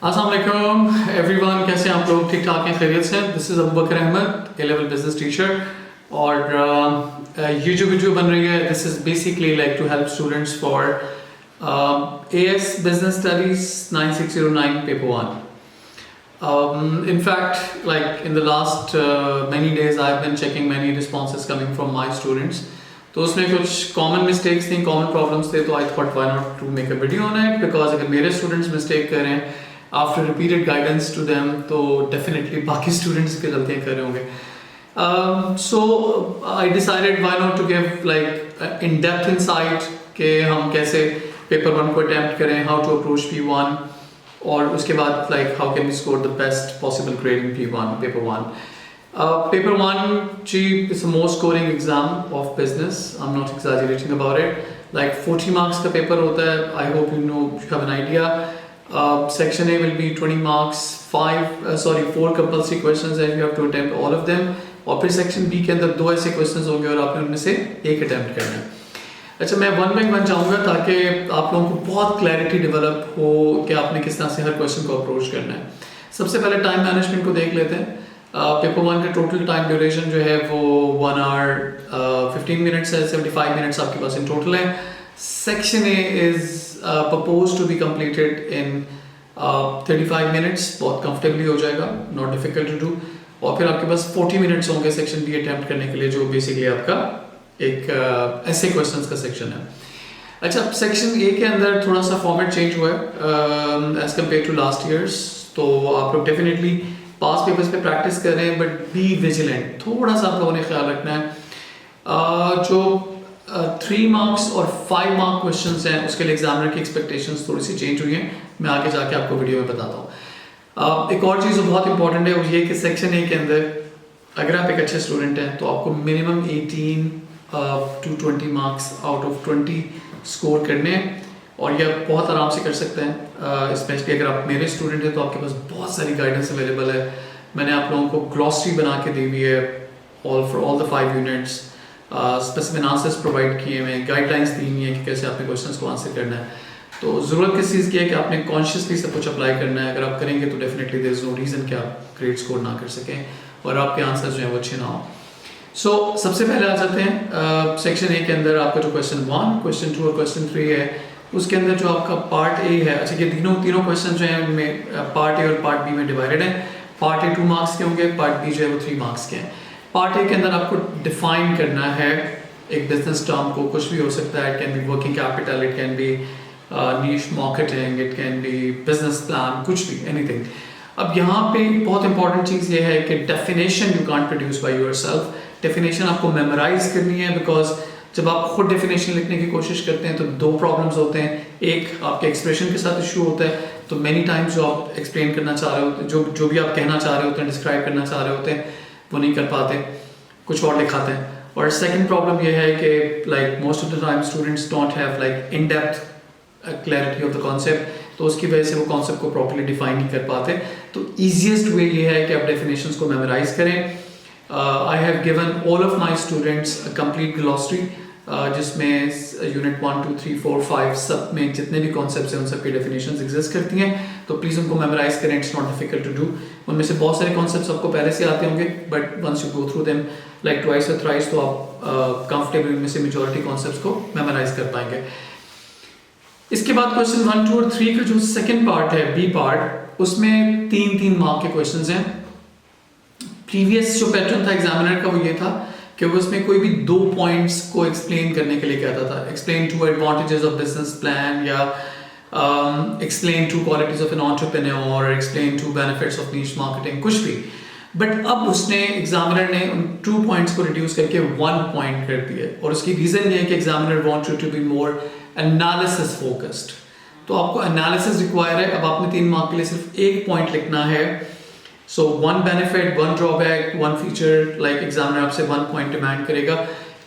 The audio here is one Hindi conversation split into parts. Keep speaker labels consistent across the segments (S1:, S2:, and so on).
S1: अस्सलाम वालेकुम एवरीवन, कैसे हैं आप लोग? ठीक ठाक हैं, खैरियत से? This is Abu Bakar Ahmed, a level business teacher. और ये जो वीडियो बन रही है, this is basically like to help students for AS Business Studies 9609 Paper 1. In fact, like in the last many days, I've been checking many responses coming from my students. तो उसमें कुछ कॉमन मिस्टेक्स थी, कॉमन प्रॉब्लम्स थे, तो I thought why not to make a video on it, because अगर मेरे स्टूडेंट्स मिस्टेक करें after repeated guidance to them, तो डेफिनेटली बाकी स्टूडेंट्स की गलतियाँ कर रहे होंगे। So I decided why not to give like in depth insight कि हम कैसे पेपर 1 को अटैम्प्ट करें, हाउ टू अप्रोच P1, और उसके बाद like how can we score the best possible grade in P1 paper 1. Paper 1 is the most scoring exam of business. I'm not exaggerating about it. Like 40 marks का paper होता है. I hope you have an idea. Section A will be 20 marks. 4 compulsory questions and you have to attempt all of them. और फिर section B के अंदर 2 ऐसे questions होंगे और आपने उनमें से एक attempt करना है. अच्छा, मैं वन बाई वन चाहूँगा ताकि आप लोगों को बहुत क्लैरिटी डेवलप हो कि आपने किस तरह से हर क्वेश्चन को अप्रोच करना है. सबसे पहले टाइम मैनेजमेंट को देख लेते हैं. पेपर 1 का टोटल टाइम ड्यूरेशन जो है वो 1 hour 15 मिनट्स है. 75 मिनट्स आपके पास इन टोटल है. Section A is propose to be completed in 35 minutes. बहुत कंफर्टेबली हो जाएगा, नॉट डिफिकल्ट टू डू. और फिर आपके पास 40 मिनट्स होंगे सेक्शन बी अटैम्प्ट करने के लिए, जो बेसिकली आपका एक ऐसे क्वेश्चंस का सेक्शन है. अच्छा, सेक्शन ए के अंदर थोड़ा सा फॉर्मेट चेंज हुआ है as compare to last years. तो आप लोग डेफिनेटली पास पेपर्स पे प्रैक्टिस कर रहे हैं, बट बी विजिलेंट. थोड़ा सा आप लोगों ने ख्याल रखना है. जो 3 मार्क्स और 5 मार्क क्वेश्चंस हैं, उसके लिए एग्जामिनर की एक्सपेक्टेशंस थोड़ी सी चेंज हुई हैं. मैं आगे जाके आपको वीडियो में बताता हूँ. एक और चीज़ जो बहुत इंपॉर्टेंट है वो ये कि सेक्शन ए के अंदर अगर आप एक अच्छे स्टूडेंट हैं तो आपको minimum 18 to 20 marks out of 20 score करने हैं. और ये आप बहुत आराम से कर सकते हैं. स्पेशली अगर आप मेरे स्टूडेंट हैं तो आपके पास बहुत सारी गाइडेंस अवेलेबल है. मैंने आप लोगों को ग्लॉसरी बना के दी हुई है for all the 5 units. Specific answers provide किए हुए हैं, गाइडलाइंस दी हुई हैं कि कैसे आपने क्वेश्चंस को आंसर करना है. तो ज़रूरत किस चीज़ की है कि आपने कॉन्शियसली सब कुछ अप्लाई करना है. अगर आप करेंगे तो definitely there is no reason कि आप ग्रेड स्कोर ना कर सकें और आपके आंसर्स जो हैं वो अच्छे ना हो. सो सबसे पहले आ जाते हैं सेक्शन ए के अंदर. आपका जो क्वेश्चन 1, क्वेश्चन 2 और क्वेश्चन 3 है, उसके अंदर जो आपका पार्ट ए है. अच्छा, ये तीनों क्वेश्चन जो हैं उनमें पार्ट ए और पार्ट बी में डिवाइडेड है. पार्ट ए 2 मार्क्स के होंगे, पार्ट बी जो है वो 3 मार्क्स के हैं. पार्ट ए के अंदर आपको डिफाइन करना है एक बिजनेस टर्म को. कुछ भी हो सकता है. It can be working capital, it can be niche marketing, it can be business plan, कुछ भी, एनीथिंग. अब यहाँ पे बहुत इंपॉर्टेंट चीज़ ये है कि definition you can't produce by yourself. Definition आपको मेमोराइज करनी है, बिकॉज जब आप खुद डेफिनेशन लिखने की कोशिश करते हैं तो 2 प्रॉब्लम्स होते हैं. एक आपके एक्सप्रेशन के साथ इशू होता है. तो मेनी टाइम्स जो आप एक्सप्लेन करना चाह रहे होते हैं, जो भी आप कहना चाह रहे होते हैं, डिस्क्राइब करना चाह रहे होते हैं, वो नहीं कर पाते, कुछ और लिखाते हैं. और सेकंड प्रॉब्लम ये है कि like most of the time students don't have like in depth clarity of the concept. तो उसकी वजह से वो कॉन्सेप्ट को प्रॉपर्ली डिफाइन नहीं कर पाते. तो ईजिएस्ट वे ये है कि आप डेफिनेशंस को मेमोराइज करें. I have given all of my students a complete glossary जिसमें यूनिट 1, 2, 3, 4, 5 सब में जितने भी कॉन्सेप्ट्स हैं उन सब की डेफिनेशंस एग्जिस्ट करती हैं. तो प्लीज़ उनको मेमोराइज करें. It's not difficult to do. उनमें से बहुत सारे कॉन्सेप्ट्स आपको पहले से आते होंगे, but once you go through them like twice और थ्राइस तो आप कंफर्टेबली उनमें से मेजॉरिटी कॉन्सेप्ट्स को मेमोराइज कर पाएंगे. इसके बाद क्वेश्चन 1, 2 और 3 का जो सेकेंड पार्ट है, बी पार्ट, उसमें 3 मार्क के क्वेश्चन हैं. प्रीवियस जो पैटर्न था एग्जामिनर का वो ये था कि वो उसमें कोई भी 2 पॉइंट्स को एक्सप्लेन करने के लिए कहता था. Explain 2 advantages of business plan, या explain 2 qualities of an entrepreneur, explain 2 benefits of niche marketing, कुछ भी. बट अब उसने एग्जामिनर ने उन 2 पॉइंट्स को रिड्यूस करके 1 पॉइंट कर दिया. और उसकी रीज़न ये है कि examiner want you to be more analysis focused. तो आपको एनालिसिस रिक्वायर है. अब आपने 3 मार्क के लिए सिर्फ 1 पॉइंट लिखना है. So 1 benefit, 1 drawback, 1 feature, like examiner आपसे 1 point डिमांड करेगा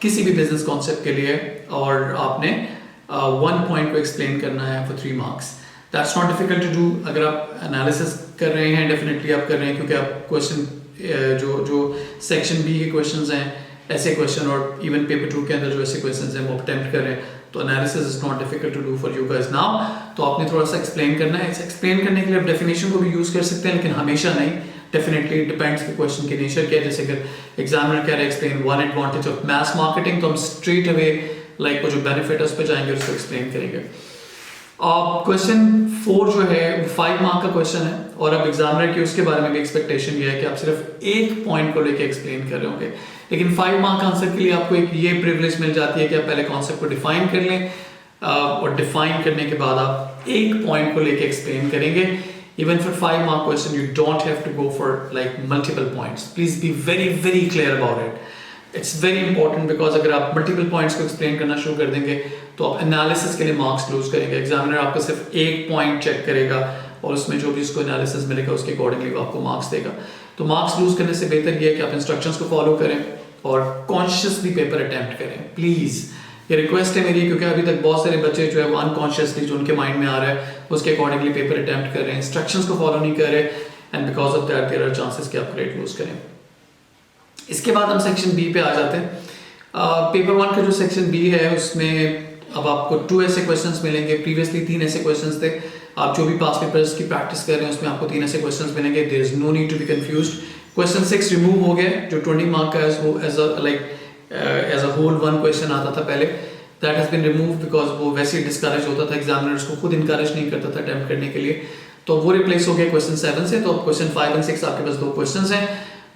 S1: किसी भी बिजनेस कॉन्सेप्ट के लिए, और आपने 1 point को एक्सप्लेन करना है for 3 marks. That's not difficult to do. अगर आप एनालिसिस कर रहे हैं, डेफिनेटली आप कर रहे हैं, क्योंकि आप क्वेश्चन जो सेक्शन बी के क्वेश्चंस हैं, ऐसे क्वेश्चन, और इवन पेपर 2 के अंदर जो ऐसे क्वेश्चंस हैं वो अटेम्प्ट कर रहे हैं, तो analysis is not difficult to do for you guys now. तो आपने थोड़ा सा एक्सप्लेन करना है। एक्सप्लेन करने के लिए आप डेफिनेशन को भी यूज कर सकते हैं, लेकिन हमेशा नहीं। डेफिनेटली इट डिपेंड्स क्वेश्चन के नेचर क्या है। जैसे अगर एग्जामिनर कह रहे हैं explain one advantage of mass marketing, तो हम स्ट्रेट अवे लाइक वो जो बेनिफिट है उस पर जाएंगे, उसको एक्सप्लेन करेंगे। क्वेश्चन 4 जो है 5 मार्क का क्वेश्चन है, और अब एग्जामिनर की उसके बारे में भी एक्सपेक्टेशन ये है कि आप सिर्फ एक पॉइंट को लेके एक्सप्लेन कर रहे होंगे। लेकिन 5 मार्क आंसर के लिए आपको एक ये प्रिविलेज मिल जाती है कि आप पहले कॉन्सेप्ट को डिफाइन कर लें, और डिफाइन करने के बाद आप एक पॉइंट को लेके एक्सप्लेन करेंगे। Even for 5 mark question you don't have to go for like multiple points. Please be very very clear about it. It's very important, because अगर आप मल्टीपल पॉइंट्स को एक्सप्लेन करना शुरू कर देंगे तो आप एनालिसिस के लिए मार्क्स लूज करेंगे। एग्जामिनर आपका सिर्फ एक पॉइंट चेक करेगा और उसमें जो भी उसको एनालिसिस मिलेगा उसके अकॉर्डिंगली वो आपको मार्क्स देगा। तो मार्क्स लूज करने से बेहतर ये है कि आप इंस्ट्रक्शंस को फॉलो करें और कॉन्शियसली पेपर अटेम्प्ट करें। प्लीज ये रिक्वेस्ट है मेरी, क्योंकि अभी तक बहुत सारे बच्चे जो है वो अनकॉन्शियसली जो उनके माइंड में आ रहा है उसके अकॉर्डिंगली पेपर अटेम्प्ट कर रहे हैं, इंस्ट्रक्शंस को फॉलो नहीं कर रहे, and because of that there are chances कि आप ग्रेड लूज करें। इसके बाद हम सेक्शन बी पे आ जाते हैं। पेपर 1 का जो सेक्शन बी है उसमें अब आपको 2 ऐसे क्वेश्चंस मिलेंगे। प्रीवियसली 3 ऐसे क्वेश्चंस थे। आप जो भी पास पेपर्स की प्रैक्टिस कर रहे हैं उसमें आपको 3 ऐसे क्वेश्चंस मिलेंगे। There is no need to be confused. Question 6 remove हो गया, जो 20 मार्क का है वो एज अ होल 1 क्वेश्चन आता था पहले। That has been remove because वो वैसे ही डिस्करेज होता था, एग्जामिनर्स को खुद इनकरेज नहीं करता था अटेम्प्ट करने के लिए। तो वो रिप्लेस हो गया क्वेश्चन 7 से। तो क्वेश्चन 5 और 6 आपके पास 2 क्वेश्चन हैं।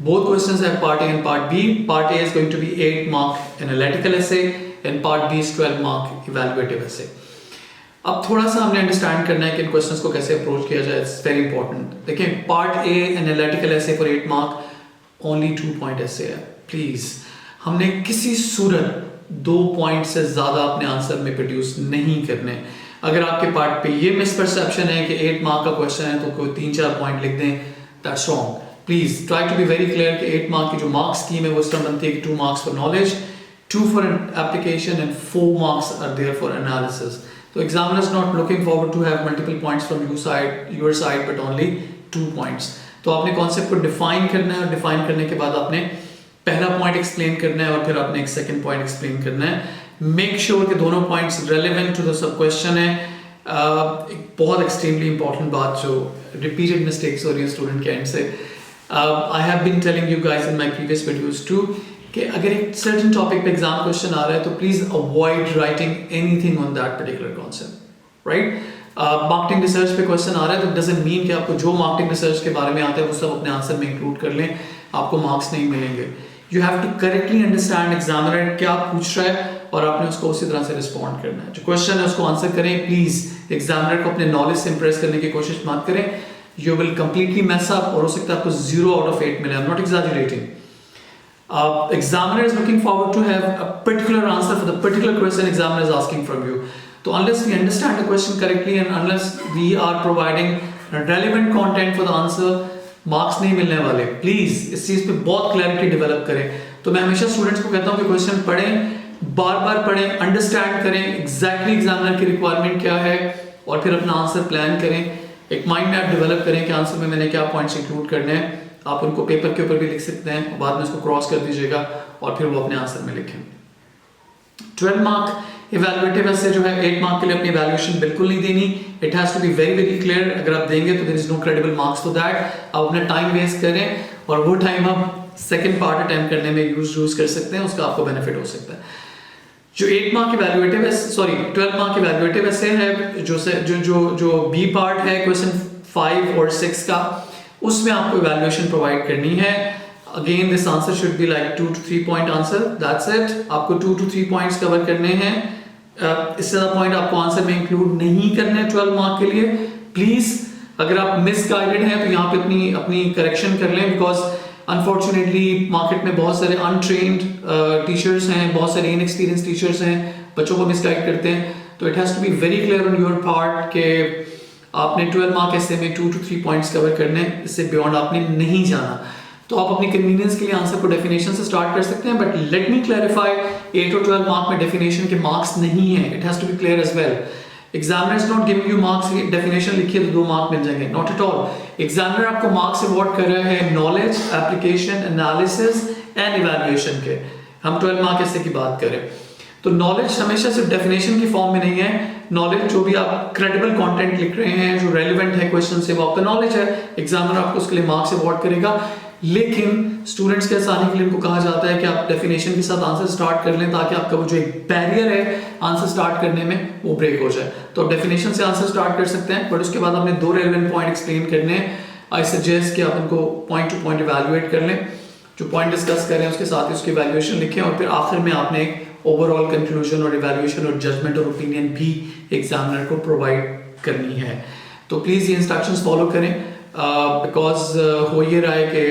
S1: Both questions have part A and part B. Part A is going to be 8 mark analytical essay and part B is 12 mark evaluative essay. अब थोड़ा सा हमने अंडरस्टैंड करना है कि इन क्वेश्चंस को कैसे अप्रोच किया जाए। It's very important. देखिए, part A analytical essay for 8 mark only 2 point essay है। प्लीज, हमने किसी सूरत 2 पॉइंट से ज्यादा अपने आंसर में प्रोड्यूस नहीं करने। अगर आपके पार्ट पे ये मिसपरसेप्शन है कि 8 मार्क का क्वेश्चन है तो कोई 3-4 पॉइंट लिख दें, that's wrong. Please try to be very clear कि 8 मार्क की जो मार्क्स स्कीम है वो इस तरह बनती है कि 2 marks for knowledge, 2 for application and 4 marks are there for analysis. तो examiners not looking forward to have multiple points from your side but only 2 points. तो आपने कॉन्सेप्ट को डिफाइन करना है, और डिफाइन करने के बाद आपने पहला पॉइंट एक्सप्लेन करना है और फिर आपने एक सेकंड पॉइंट एक्सप्लेन करना है। मेक श्योर कि दोनों points relevant to the sub question है। एक बहुत एक्सट्रीमली इंपॉर्टेंट बात जो रिपीटेड मिस्टेक्स हो रही है स्टूडेंट के एंड से, I have been telling you guys in my previous videos too कि अगर एक certain topic पे एग्जाम क्वेश्चन आ रहा है तो please avoid writing anything on that particular concept, right. Marketing research पे क्वेश्चन आ रहा है तो डजंट मीन कि आपको जो मार्केटिंग रिसर्च के बारे में आता है वो सब अपने आंसर में इंक्लूड कर लें, आपको मार्क्स नहीं मिलेंगे। You have to correctly understand examiner क्या पूछ रहा है और आपने उसको उसी तरह से रिस्पॉन्ड करना है। जो क्वेश्चन है उसको आंसर करें। प्लीज एग्जामिनर को अपने नॉलेज से इंप्रेस करने की कोशिश मत करें। You will completely mess up और हो सकता है आपको 0 out of 8 मिले। I'm not exaggerating. Examiner is looking forward to have a particular answer for the particular question examiner is asking from you. So unless we understand the question correctly and unless we are providing relevant content for the answer, marks नहीं मिलने वाले। Please इस चीज़ पे बहुत clarity develop करें। तो मैं हमेशा students को कहता हूँ कि question पढ़ें, बार-बार पढ़ें, understand करें exactly examiner की requirement क्या है और फिर अपना answer plan करें। एक माइंड मैप डेवलप करें कि आंसर में मैंने क्या पॉइंट्स इंक्लूड करने हैं। आप उनको पेपर के ऊपर भी लिख सकते हैं, बाद में उसको क्रॉस कर दीजिएगा और फिर वो अपने आंसर में लिखें। 12 मार्क इवैल्यूएटिव ऐसे जो है 8 मार्क के लिए अपनी इवैल्यूएशन बिल्कुल नहीं देनी। It has to be very very clear. अगर आप देंगे तो there is no credible marks for that. आप अपना टाइम वेस्ट करें और वो टाइम आप सेकंड पार्ट अटेम्प्ट करने में यूज कर सकते हैं, उसका आपको बेनिफिट हो सकता है। जो 8 मार्क इवैल्यूएटिव है, सॉरी 12 मार्क इवैल्यूएटिव ऐसे है जो बी पार्ट है क्वेश्चन 5 और 6 का, उसमें आपको इवैल्यूएशन प्रोवाइड करनी है। Again this answer should be like 2 to 3 point answer, that's it. आपको 2 to 3 पॉइंट्स कवर करने हैं। इससे ज़्यादा पॉइंट आपको आंसर में इंक्लूड नहीं करने 12 मार्क के लिए। प्लीज अगर आप मिसगाइडेड हैं तो यहाँ पे अपनी करेक्शन कर लें, बिकॉज अनफॉर्चुनेटली मार्केट में बहुत सारे अनट्रेन्ड टीचर्स हैं, बहुत सारे इनएक्सपीरियंस टीचर्स हैं, बच्चों को मिसगाइड करते हैं। तो it has to be very clear on your part कि आपने 12 मार्क ऐसे में 2 to 3 पॉइंट्स कवर करने, इससे बियॉन्ड आपने नहीं जाना। तो आप अपनी कन्वीनियंस के लिए आंसर को डेफिनेशन से स्टार्ट कर सकते हैं, बट लेट मी क्लैरिफाई 8 और 12 मार्क में डेफिनेशन के मार्क्स नहीं है। It has to be clear as well. Examiner is not giving you marks, definition लिखिए तो 2 मार्क मिल जाएंगे, नॉट एट ऑल। एग्जामिनर आपको मार्क्स अवॉर्ड कर रहे हैं knowledge, application, analysis and evaluation के। हम 12 मार्क ऐसे की बात करें तो नॉलेज हमेशा सिर्फ डेफिनेशन की फॉर्म में नहीं है। नॉलेज जो भी आप क्रेडिबल कंटेंट लिख रहे हैं, जो रेलिवेंट है क्वेश्चन से, वो आपका नॉलेज है। एग्जामिनर आपको उसके लिए मार्क्स अवॉर्ड करेगा। लेकिन स्टूडेंट्स के आसानी के लिए इनको कहा जाता है कि आप डेफिनेशन के साथ आंसर स्टार्ट कर लें, ताकि आपका वो जो एक बैरियर है आंसर स्टार्ट करने में, वो ब्रेक हो जाए। तो डेफिनेशन से आंसर स्टार्ट कर सकते हैं, बट उसके बाद आपने 2 रेलिवेंट पॉइंट एक्सप्लेन करने हैं। आई सजेस्ट कि आप उनको पॉइंट टू पॉइंट इवैल्यूएट कर लें, जो पॉइंट डिस्कस कर रहे हैं उसके साथ ही उसकी इवैल्यूएशन लिखें, और फिर आखिर में आपने एक ओवरऑल कंक्लूजन और इवैल्यूएशन और जजमेंट और ओपिनियन भी एग्जामिनर को प्रोवाइड करनी है। तो प्लीज़ ये इंस्ट्रक्शंस फॉलो करें, बिकॉज हो ये रहा है कि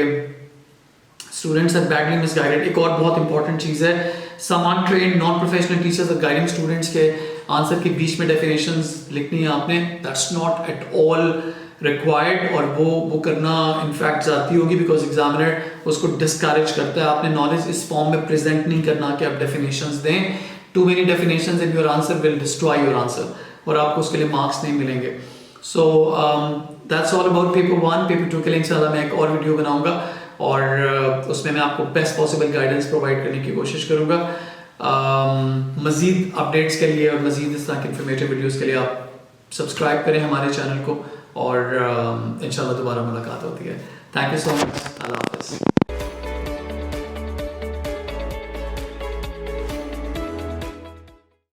S1: स्टूडेंट्स आर बैडली मिसगाइडेड। एक और बहुत इंपॉर्टेंट चीज़ है, some untrained non professional teachers are guiding students के आंसर के बीच में डेफिनेशंस लिखनी है आपने। That's not at all required, और वो करना इनफैक्ट जाती होगी, बिकॉज एग्जामिनर उसको डिस्करेज करता है। आपने नॉलेज इस फॉर्म में प्रेजेंट नहीं करना कि आप डेफिनेशंस दें। Too many definitions in your answer will destroy your answer, और आपको उसके लिए मार्क्स नहीं मिलेंगे। So that's all about paper 1। Paper 2 के लिए इंशाल्लाह मैं एक और वीडियो बनाऊंगा, और उसमें मैं आपको बेस्ट पॉसिबल गाइडेंस प्रोवाइड करने की कोशिश करूंगा। मज़ीद अपडेट्स के लिए और मज़ीद इस तरह के इंफॉर्मेटिव वीडियोज़ के लिए आप सब्सक्राइब करें हमारे चैनल को, और इंशाल्लाह दोबारा मुलाकात होती है। Thank you so much. अल्लाह हाफ़िज़।